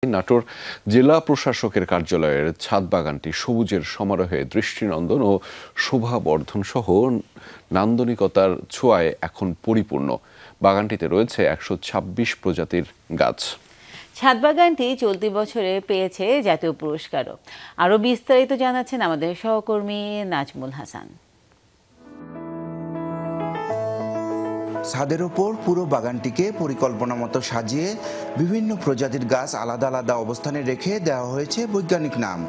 নাটোর জেলা প্রশাসকের কার্যালয়ের ছাদ বাগানটি সবুজের সমারোহে দৃষ্টিনন্দন ও শোভাবর্ধন সহ নান্দনিকতার ছোঁয়ায় এখন পরিপূর্ণ। বাগানটিতে রয়েছে ১২৬ প্রজাতির গাছ। ছাদ বাগানটি চলতি বছরে পেয়েছে জাতীয় পুরস্কারও। আরও বিস্তারিত জানাচ্ছেন আমাদের সহকর্মী নাজমুল হাসান। ছাদের ওপর পুরো বাগানটিকে পরিকল্পনা মতো সাজিয়ে বিভিন্ন প্রজাতির গাছ আলাদা আলাদা অবস্থানে রেখে দেওয়া হয়েছে বৈজ্ঞানিক নাম।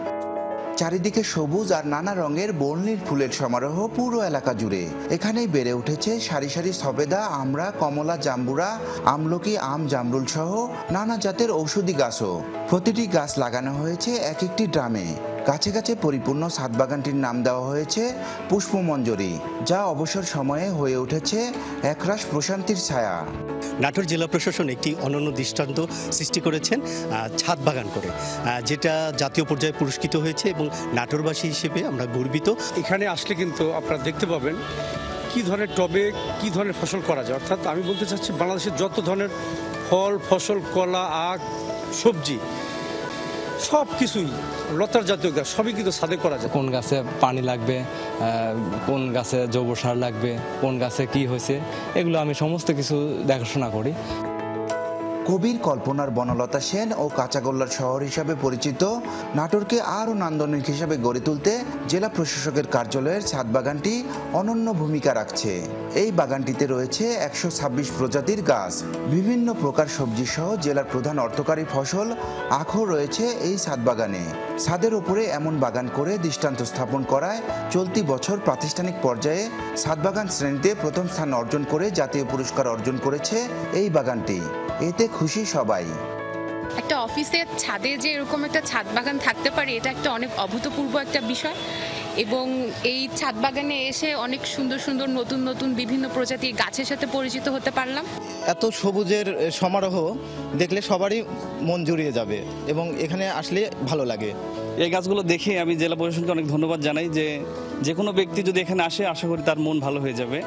চারিদিকে সবুজ আর নানা রঙের বর্ণিল ফুলের সমারোহ পুরো এলাকা জুড়ে। এখানেই বেড়ে উঠেছে সারি সারি সবেদা, আমড়া, কমলা, জাম্বুরা, আমলকি, আম, জামরুল সহ নানা জাতের ঔষধি গাছও। প্রতিটি গাছ লাগানো হয়েছে এক একটি ড্রামে। গাছে গাছে পরিপূর্ণ ছাদ বাগানটির নাম দেওয়া হয়েছে পুষ্পমঞ্জরি, যা অবসর সময়ে হয়ে উঠেছে একরাশ প্রশান্তির ছায়া। নাটোর জেলা প্রশাসন একটি অনন্য দৃষ্টান্ত সৃষ্টি করেছেন ছাদ বাগান করে, যেটা জাতীয় পর্যায়ে পুরস্কৃত হয়েছে এবং নাটোরবাসী হিসেবে আমরা গর্বিত। এখানে আসলে কিন্তু আপনারা দেখতে পাবেন কি ধরনের টবে কি ধরনের ফসল করা যায়। অর্থাৎ আমি বলতে চাচ্ছি বাংলাদেশের যত ধরনের ফল, ফসল, কলা, আখ, সবজি সব কিছুই লতার জাতীয় গাছ সবই কিন্তু ছাদে করা যায়। কোন গাছে পানি লাগবে, কোন গাছে জৈব সার লাগবে, কোন গাছে কি হয়েছে, এগুলো আমি সমস্ত কিছু দেখাশোনা করি। কবির কল্পনার বনলতা সেন ও কাঁচাগোল্লার শহর হিসাবে পরিচিত নাটোরকে আরও নান্দনিক হিসাবে গড়ে তুলতে জেলা প্রশাসকের কার্যালয়ের ছাদ বাগানটি অনন্য ভূমিকা রাখছে। এই বাগানটিতে রয়েছে ১২৬ প্রজাতির গাছ। বিভিন্ন প্রকার সবজি সহ জেলার প্রধান অর্থকারী ফসল আখও রয়েছে এই ছাদ বাগানে। ছাদের উপরে এমন বাগান করে দৃষ্টান্ত স্থাপন করায় চলতি বছর প্রাতিষ্ঠানিক পর্যায়ে ছাদ বাগান শ্রেণীতে প্রথম স্থান অর্জন করে জাতীয় পুরস্কার অর্জন করেছে এই বাগানটি। এতে খুশি সবাই। একটা অফিসের ছাদে যে এরকম একটা ছাদ বাগান থাকতে পারে, এটা একটা অনেক অভূতপূর্ব একটা বিষয়। এবং এই ছাদ বাগানে এসে অনেক সুন্দর সুন্দর নতুন নতুন বিভিন্ন প্রজাতির গাছের সাথে পরিচিত হতে পারলাম। এত সবুজের সমারোহ দেখলে সবারই মন জুড়িয়ে যাবে এবং এখানে আসলে ভালো লাগে। এই গাছগুলো দেখে আমি জেলা প্রশাসনকে অনেক ধন্যবাদ জানাই যে কোনো ব্যক্তি যদি এখানে আসে আশা করি তার মন ভালো হয়ে যাবে।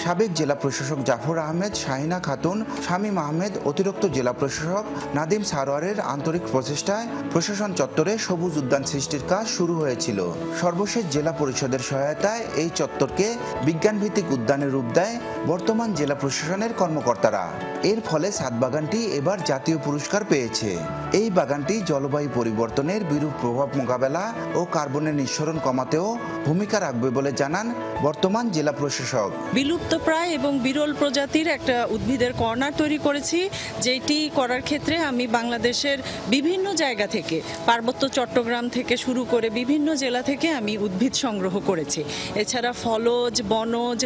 সাবেক জেলা প্রশাসক জাফর আহমেদ, শাহিনা খাতুন, শামীম আহমেদ, অতিরিক্ত জেলা প্রশাসক নাদিম সারোয়ারের আন্তরিক প্রচেষ্টায় প্রশাসন চত্বরে সবুজ উদ্যান সৃষ্টির কাজ শুরু হয়েছিল। সর্বশেষ জেলা পরিষদের সহায়তায় এই চত্বরকে বিজ্ঞানভিত্তিক উদ্যানের রূপ দেয় বর্তমান জেলা প্রশাসনের কর্মকর্তারা। এর ফলে ছাদ বাগানটি এবার জাতীয় পুরস্কার পেয়েছে। এই বাগানটি জলবায়ু পরিবর্তনের বিরূপ প্রভাব মোকাবেলা ও কার্বনের নিঃসরণ কমাতেও ভূমিকা রাখবে বলে জানান বর্তমান জেলা প্রশাসক। বিলুপ্তপ্রায় এবং বিরল প্রজাতির একটা উদ্ভিদের কর্নার তৈরি করেছি, যেটি করার ক্ষেত্রে আমি বাংলাদেশের বিভিন্ন জায়গা থেকে, পার্বত্য চট্টগ্রাম থেকে শুরু করে বিভিন্ন জেলা থেকে আমি উদ্ভিদ সংগ্রহ করেছি। এছাড়া ফলজ, বনজ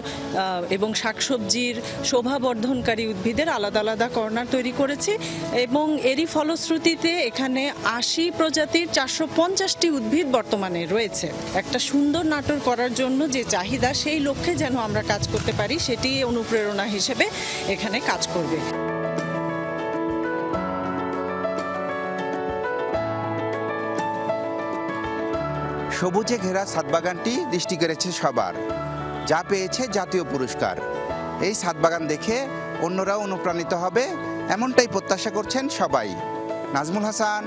এবং শাকসবজির শোভাবর্ধনকারী উদ্ভিদের আলাদা আলাদা কর্নার তৈরি করেছি এবং এরই ফলশ্রুতিতে এখানে ৮০ প্রজাতির ৪৫০টি উদ্ভিদ বর্তমানে রয়েছে। একটা সুন্দর নাটোর করার জন্য যে চাহিদা, সেই লক্ষ্যে যেন আমরা কাজ করতে পারি, সেটি অনুপ্রেরণা হিসেবে এখানে কাজ করবে। সবুজে ঘেরা ছাদ বাগানটি দৃষ্টি কেড়েছে সবার, যা পেয়েছে জাতীয় পুরস্কার। এই ছাদ বাগান দেখে অন্যরাও অনুপ্রাণিত হবে, এমনটাই প্রত্যাশা করছেন সবাই। নাজমুল হাসান,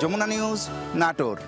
যমুনা নিউজ, নাটোর।